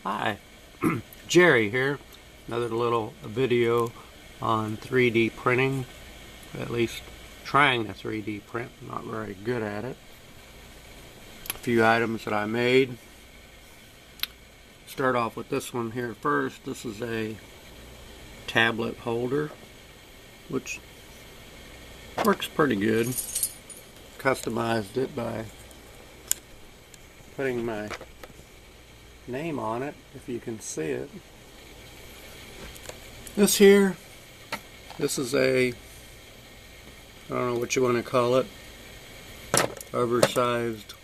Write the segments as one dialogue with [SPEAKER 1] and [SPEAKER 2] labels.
[SPEAKER 1] Hi, Jerry here. Another little video on 3D printing, at least trying to 3D print. Not very good at it. A few items that I made. Start off with this one here first. This is a tablet holder, which works pretty good. Customized it by putting my name on it, if you can see it. This is a, I don't know what you want to call it, oversized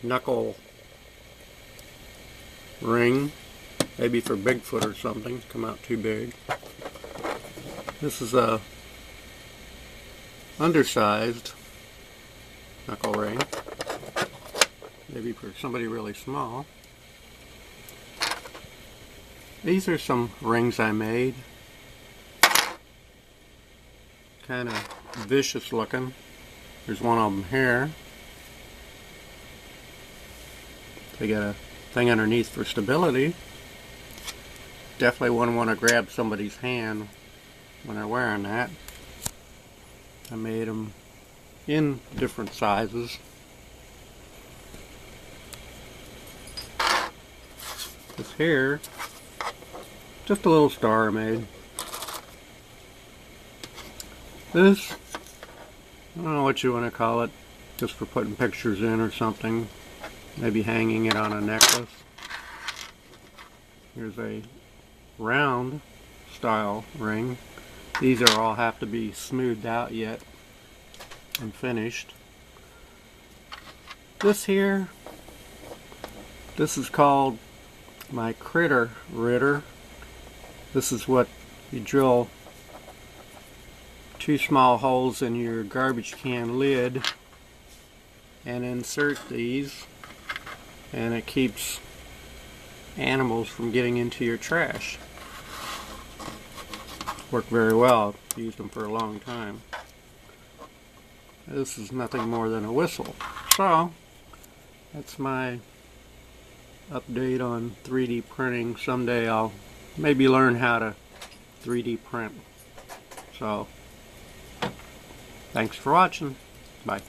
[SPEAKER 1] knuckle ring, maybe for Bigfoot or something. Come out too big. This is a undersized knuckle ring, maybe for somebody really small. These are some rings I made. Kind of vicious looking. There's one of them here. They got a thing underneath for stability. Definitely wouldn't want to grab somebody's hand when they're wearing that. I made them in different sizes. This here, just a little star I made. This, I don't know what you want to call it, just for putting pictures in or something. Maybe hanging it on a necklace. Here's a round style ring. These are all have to be smoothed out yet and finished. This here, this is called my critter ritter. This is what you drill 2 small holes in your garbage can lid and insert these, and it keeps animals from getting into your trash. Work very well. I've used them for a long time. This is nothing more than a whistle. So that's my update on 3D printing. Someday I'll maybe learn how to 3D print. So thanks for watching. Bye.